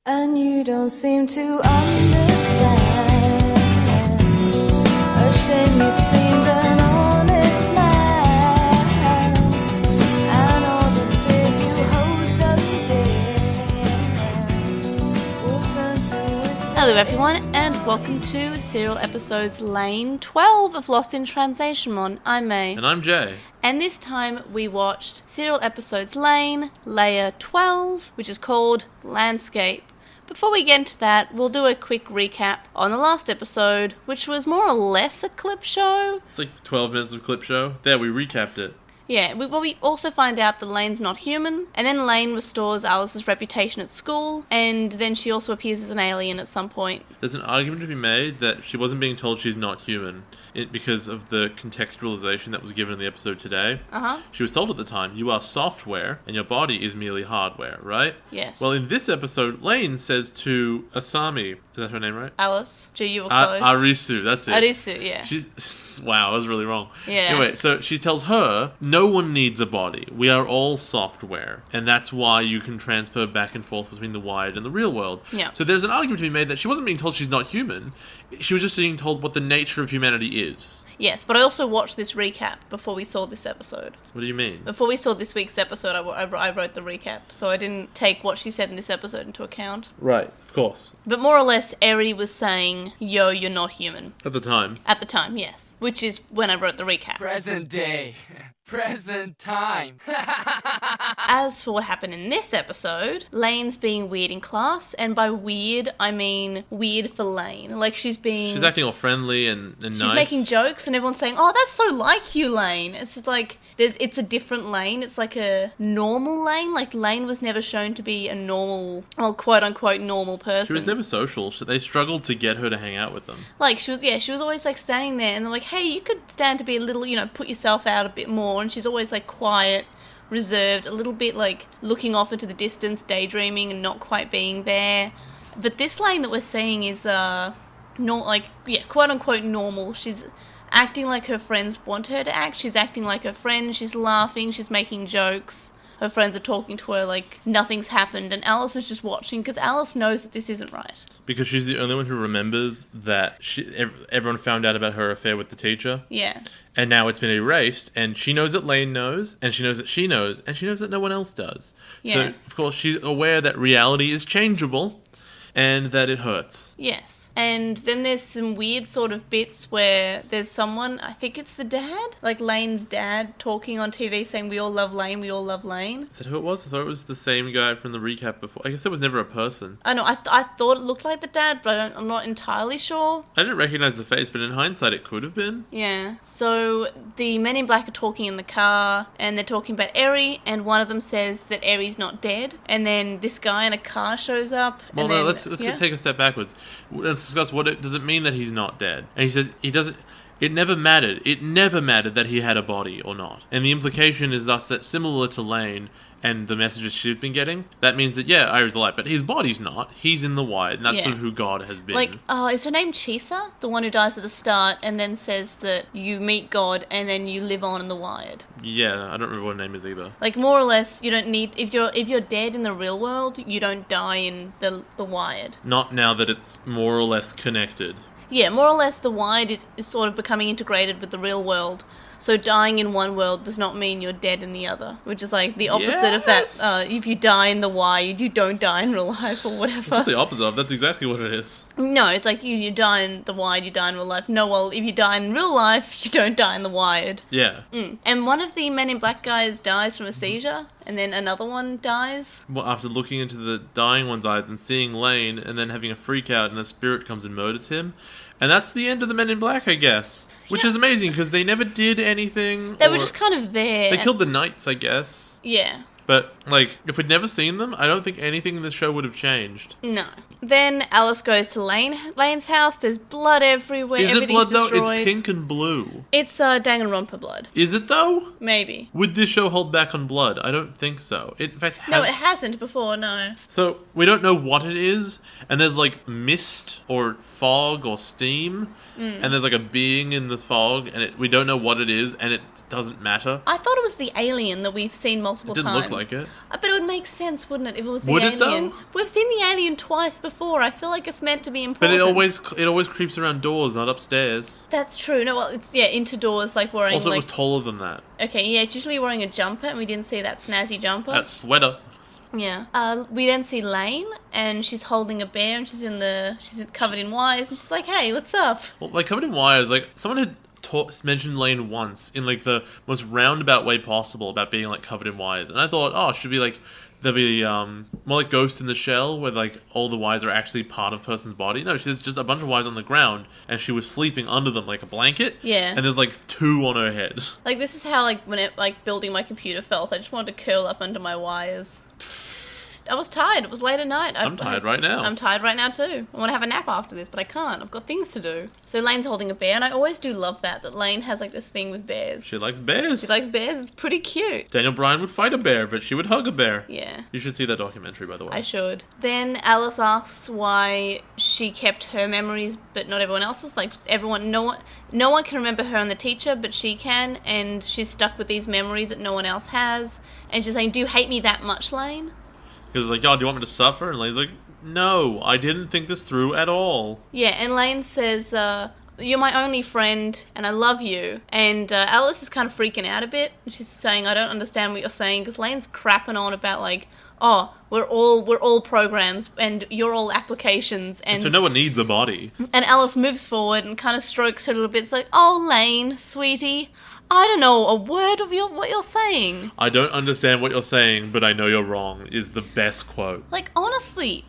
And you don't seem to understand. A shame you seemed an honest man. And all the fears you hold so dear will turn to whisper. Hello everyone, and welcome to serial episodes Lain 12 of LostinTranslationmon. I'm May. And I'm Jay. And this time we watched serial episodes Lain, Layer 12, which is called Landscape. Before we get into that, we'll do a quick recap on the last episode, which was more or less a clip show. It's like 12 minutes of clip show. There, we recapped it. Yeah, we also find out that Lain's not human, and then Lain restores Alice's reputation at school, and then she also appears as an alien at some point. There's an argument to be made that she wasn't being told she's not human because of the contextualization that was given in the episode today. Uh-huh. She was told at the time, you are software and your body is merely hardware, right? Yes. Well, in this episode, Lain says to Asami, is that her name, right? Alice. Gee, you were close. Arisu, that's it. Arisu, yeah. Wow, I was really wrong. Yeah. Anyway, so she tells her, no one needs a body. We are all software. And that's why you can transfer back and forth between the wired and the real world. Yeah. So there's an argument to be made that she wasn't being told she's not human. She was just being told what the nature of humanity is. Yes, but I also watched this recap before we saw this episode. What do you mean? Before we saw this week's episode, I wrote the recap, so I didn't take what she said in this episode into account. Right, of course. But more or less, Eri was saying, yo, you're not human. At the time. At the time, yes. Which is when I wrote the recap. Present day. Present time. As for what happened in this episode, Lain's being weird in class, and by weird, I mean weird for Lain. Like, she's acting all friendly and nice. She's making jokes, and everyone's saying, oh, that's so like you, Lain. It's just like, it's a different Lain. It's like a normal Lain. Like, Lain was never shown to be a normal, well, quote-unquote normal person. She was never social. They struggled to get her to hang out with them. Like, she was always, like, standing there, and they're like, hey, you could stand to be a little, put yourself out a bit more, and she's always, like, quiet, reserved, a little bit, like, looking off into the distance, daydreaming, and not quite being there. But this Lain that we're seeing is, quote-unquote normal. She's acting like her friends want her to act. She's acting like her friends. She's laughing. She's making jokes. Her friends are talking to her like nothing's happened. And Alice is just watching because Alice knows that this isn't right. Because she's the only one who remembers that everyone found out about her affair with the teacher. Yeah. And now it's been erased, and she knows that Lain knows, and she knows that she knows, and she knows that no one else does. Yeah. So, of course, she's aware that reality is changeable, and that it hurts. Yes. And then there's some weird sort of bits where there's someone, I think it's the dad, like Lain's dad, talking on TV saying, we all love Lain, we all love Lain. Is that who it was? I thought it was the same guy from the recap before. I guess there was never a person. I know, I thought it looked like the dad, but I'm not entirely sure. I didn't recognize the face, but in hindsight it could have been. Yeah. So the men in black are talking in the car, and they're talking about Eri, and one of them says that Eri's not dead, and then this guy in a car shows up. Well, and then, let's take a step backwards. Let's discuss does it mean that he's not dead. And he says he doesn't. It never mattered. It never mattered that he had a body or not. And the implication is thus that similar to Lain and the messages she's been getting, that means that, yeah, Iri's alive, but his body's not. He's in the wired, and that's sort of who God has been. Like, is her name Chisa? The one who dies at the start and then says that you meet God and then you live on in the wired. Yeah, I don't remember what her name is either. Like, more or less, you don't need... If you're dead in the real world, you don't die in the wired. Not now that it's more or less connected. Yeah, more or less the wired is sort of becoming integrated with the real world. So dying in one world does not mean you're dead in the other, which is like the opposite of that. If you die in the wired, you don't die in real life or whatever. It's not the opposite of. That's exactly what it is. No, it's like you die in the wired, you die in real life. No, well, if you die in real life, you don't die in the wired. Yeah. And one of the men in black guys dies from a seizure, and then another one dies. Well, after looking into the dying one's eyes and seeing Lain, and then having a freak out, and a spirit comes and murders him. And that's the end of the Men in Black, I guess. Which is amazing, because they never did anything. They were just kind of there. They killed the knights, I guess. Yeah. But, like, if we'd never seen them, I don't think anything in this show would have changed. No. Then Alice goes to Lain's house. There's blood everywhere. Is it blood, destroyed. though? It's pink and blue. It's Danganronpa blood. Is it, though? Maybe. Would this show hold back on blood? I don't think so. It, in fact, No, it hasn't before, no. So, we don't know what it is, and there's, like, mist or fog or steam, and there's, like, a being in the fog, and we don't know what it is, and it doesn't matter. I thought it was the alien that we've seen multiple It didn't times. look like it. But it would make sense, wouldn't it, if it was the Would it, alien? though? We've seen the alien twice before. I feel like it's meant to be But important. it always creeps around doors, not upstairs. That's true. No, well, it's, into doors, like wearing, Also, it like... was taller than that. Okay, yeah, it's usually wearing a jumper, and we didn't see that snazzy jumper. That sweater. Yeah. We then see Lain, and she's holding a bear, and she's covered in wires, and she's like, "Hey, what's up?" Well, like, covered in wires, like, someone had mentioned Lain once in, like, the most roundabout way possible about being, like, covered in wires. And I thought, oh, it should be, like, there'll be, more like Ghost in the Shell, where, like, all the wires are actually part of a person's body. No, there's just a bunch of wires on the ground, and she was sleeping under them like a blanket. Yeah. And there's, like, 2 on her head. Like, this is how, like, when it, like, building my computer felt. I just wanted to curl up under my wires. I was tired. It was late at night. I'm tired right now. I'm tired right now too. I want to have a nap after this, but I can't. I've got things to do. So Lane's holding a bear, and I always do love that Lane has like this thing with bears. She likes bears. She likes bears. It's pretty cute. Daniel Bryan would fight a bear, but she would hug a bear. Yeah. You should see that documentary, by the way. I should. Then Alice asks why she kept her memories, but not everyone else's. Like no one can remember her and the teacher, but she can, and she's stuck with these memories that no one else has. And she's saying, "Do you hate me that much, Lane?" Because it's like, oh, do you want me to suffer? And Lane's like, no, I didn't think this through at all. Yeah, and Lane says, "You're my only friend, and I love you." And Alice is kind of freaking out a bit. She's saying, "I don't understand what you're saying," because Lane's crapping on about like, "Oh, we're all programs, and you're all applications." And So no one needs a body. And Alice moves forward and kind of strokes her a little bit. It's like, "Oh, Lane, sweetie, I don't know a word of what you're saying." I don't understand what you're saying, but I know you're wrong, is the best quote. Like, honestly,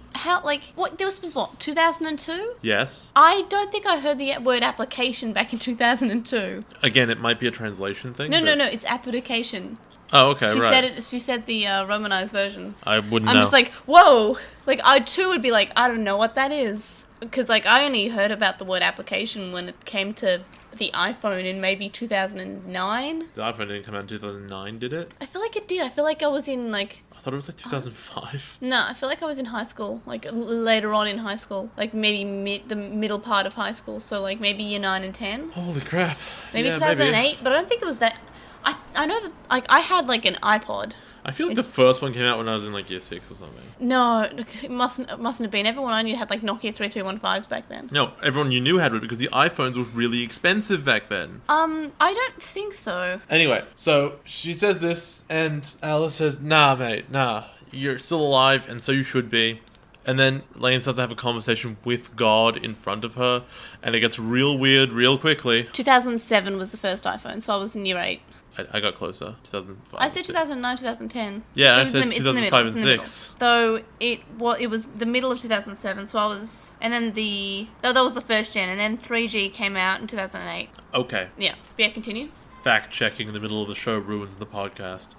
this was what, 2002? Yes. I don't think I heard the word application back in 2002. Again, it might be a translation thing. No, but... it's application. Oh, okay, She right. said it. She said the romanized version. I wouldn't I'm know. just like, whoa. Like, I too would be like, I don't know what that is. Because, like, I only heard about the word application when it came to the iPhone in maybe 2009. The iPhone didn't come out in 2009, did it? I feel like it did. I feel like I was in, like... I thought it was like 2005. No, I feel like I was in high school. Like, later on in high school. Like, maybe the middle part of high school. So, like, maybe year 9 and 10. Holy crap. Maybe Yeah, 2008. But I don't think it was that... I know that, like, I had, like, an iPod. I feel like the first one came out when I was in like year 6 or something. No, it mustn't have been. Everyone I knew had like Nokia 3315s back then. No, everyone you knew had it because the iPhones were really expensive back then. I don't think so. Anyway, so she says this, and Alice says, "Nah, mate, nah. You're still alive, and so you should be." And then Lain starts to have a conversation with God in front of her, and it gets real weird real quickly. 2007 was the first iPhone, so I was in year 8. I got closer. 2005. I said 2009, 2010. Yeah, It I was said in the- it's in the 2005 middle, and it's in the middle. 6. Though it was the middle of 2007, so I was, and then that was the first gen, and then 3G came out in 2008. Okay. Yeah, continue. Fact checking in the middle of the show ruins the podcast.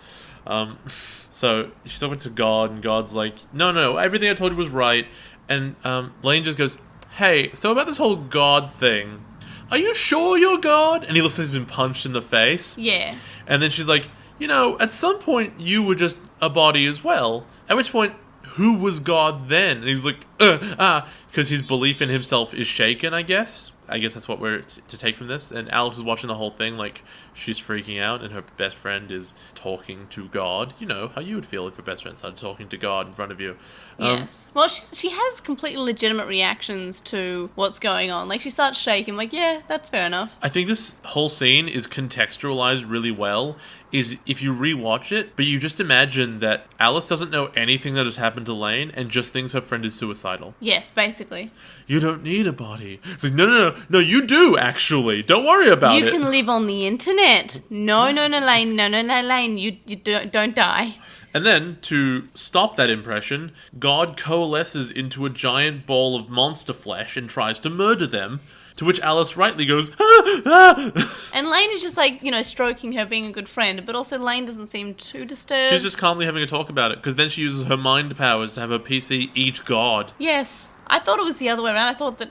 So she's talking to God, and God's like, no, everything I told you was right. And Lain just goes, "Hey, so about this whole God thing, are you sure you're God?" And he looks like he's been punched in the face. Yeah. And then she's like, at some point you were just a body as well. At which point, who was God then? And he's like, because his belief in himself is shaken, I guess. I guess that's what we're to take from this. And Alice is watching the whole thing like she's freaking out, and her best friend is talking to God. You know how you would feel if your best friend started talking to God in front of you. Yes. Well, she has completely legitimate reactions to what's going on. Like, she starts shaking, like, yeah, that's fair enough. I think this whole scene is contextualized really well. Is if you rewatch it, but you just imagine that Alice doesn't know anything that has happened to Lain and just thinks her friend is suicidal. Yes, basically. You don't need a body. It's like, no, you do, actually. Don't worry about it. You can live on the internet. No, Lain. No, Lain. You don't die. And then, to stop that impression, God coalesces into a giant ball of monster flesh and tries to murder them, to which Alice rightly goes, ah! And Lain is just like, stroking her, being a good friend, but also Lain doesn't seem too disturbed. She's just calmly having a talk about it, because then she uses her mind powers to have her PC eat God. Yes. I thought it was the other way around. I thought that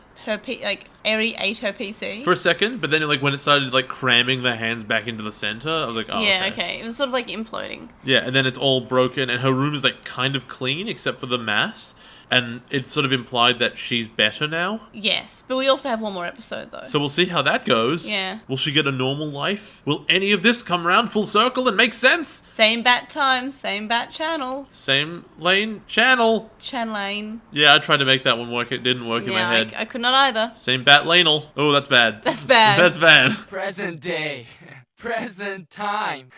Eri ate her PC. For a second, but then when it started cramming the hands back into the center, I was like, oh, yeah, okay. It was sort of imploding. Yeah, and then it's all broken, and her room is kind of clean, except for the mass. And it's sort of implied that she's better now. Yes, but we also have one more episode though. So we'll see how that goes. Yeah. Will she get a normal life? Will any of this come around full circle and make sense? Same bat time, same bat channel. Same Lain channel. Lain. Yeah, I tried to make that one work. It didn't work in my head. I could not either. Same bat Lainel. Oh, that's bad. That's bad. That's bad. Present day. Present time.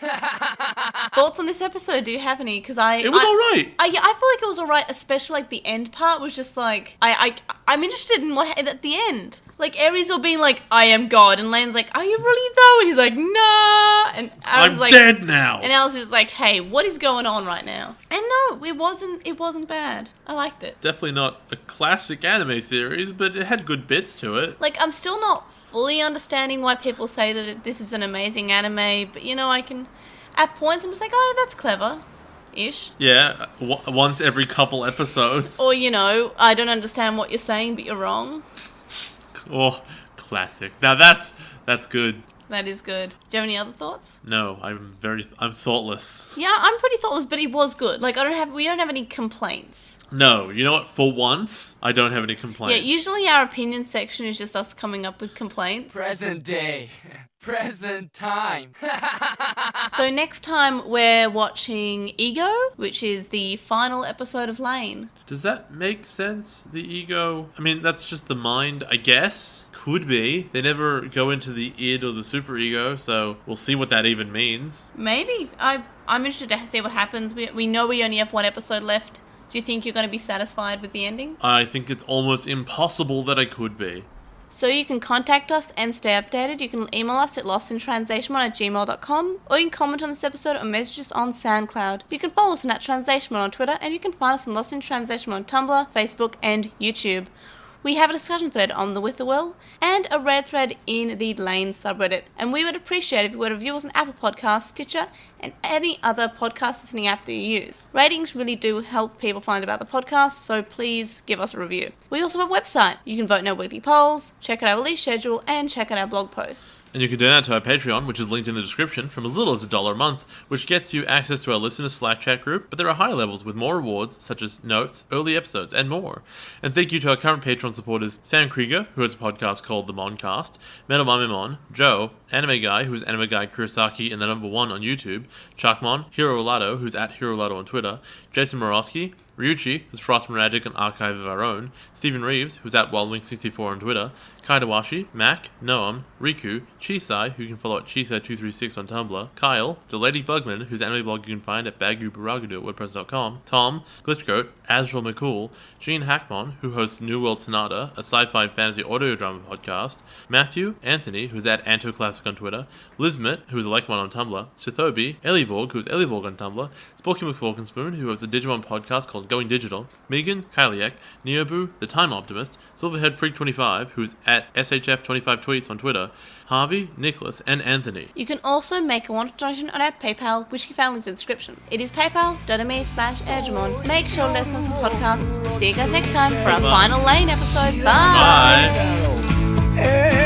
Thoughts on this episode? Do you have any? Because It was alright. I feel like it was alright, especially like the end part was just like I'm interested in what at the end. Like Aries being like, I am God, and Lane's like, are you really though? And he's like, nah. And I was I'm like, dead now. And Alice is like, hey, what is going on right now? And no, it wasn't bad. I liked it. Definitely not a classic anime series, but it had good bits to it. Like, I'm still not fully understanding why people say that this is an amazing anime, but I can, at points, I'm just like, oh, that's clever-ish. Yeah, once every couple episodes. Or, I don't understand what you're saying, but you're wrong. Oh, classic. Now that's good. That is good. Do you have any other thoughts? No, I'm thoughtless. Yeah, I'm pretty thoughtless, but it was good. Like, we don't have any complaints. No, you know what? For once, I don't have any complaints. Yeah, usually our opinion section is just us coming up with complaints. Present day. Present time. So next time we're watching Ego, which is the final episode of Lain. Does that make sense? The ego? I mean, that's just the mind, I guess. Could be. They never go into the id or the superego, so we'll see what that even means. Maybe. I'm interested to see what happens. We know we only have one episode left. Do you think you're going to be satisfied with the ending? I think it's almost impossible that I could be. So you can contact us and stay updated. You can email us at LostinTranslationmon@gmail.com, or you can comment on this episode or message us on SoundCloud. You can follow us on @TranslationMon on Twitter, and you can find us on LostinTranslationmon on Tumblr, Facebook, and YouTube. We have a discussion thread on the With the Will, and a red thread in the Lain subreddit. And we would appreciate if you would review us on Apple Podcasts, Stitcher, and any other podcast listening app that you use. Ratings really do help people find about the podcast, so please give us a review. We also have a website. You can vote in our weekly polls, check out our release schedule, and check out our blog posts. And you can donate to our Patreon, which is linked in the description, from as little as $1 a month, which gets you access to our listener Slack chat group, but there are higher levels with more rewards, such as notes, early episodes, and more. And thank you to our current Patreon supporters, Sam Krieger, who has a podcast called The Moncast, Metal Mamemon, Joe, Anime Guy, who is Anime Guy Kurosaki and the #1 on YouTube, Chuckmon, Hiro Olato, who's at Hiro Olato on Twitter, Jason Morosky, Ryuchi, who's Frost Magic, an archive of our own, Stephen Reeves, who's at WildLink64 on Twitter, Kaidawashi, Mac, Noam, Riku, Chisai, who you can follow at Chisai236 on Tumblr, Kyle, the Lady Bugman, whose anime blog you can find at bagoobaragadu at WordPress.com, Tom, Glitchgoat, Azrael McCool, Gene Hackmon, who hosts New World Sonata, a sci-fi fantasy audio drama podcast, Matthew, Anthony, who's at AntoClassic on Twitter, Lizmet, who's Lekmon on Tumblr, Sithobi, Elivorg, who's Elivorg on Tumblr, Sporky McFalkenspoon, who hosts a Digimon podcast called Going Digital, Megan, Kyliak, Neobu, the Time Optimist, Silverhead Freak 25, who's at SHF25 tweets on Twitter, Harvey, Nicholas, and Anthony. You can also make a one-off donation on our PayPal, which you found linked in the description. It is paypal.me/Edgemon. Make sure to listen to the podcast. See you guys next time for our final Lain episode. Bye! Bye! Hey.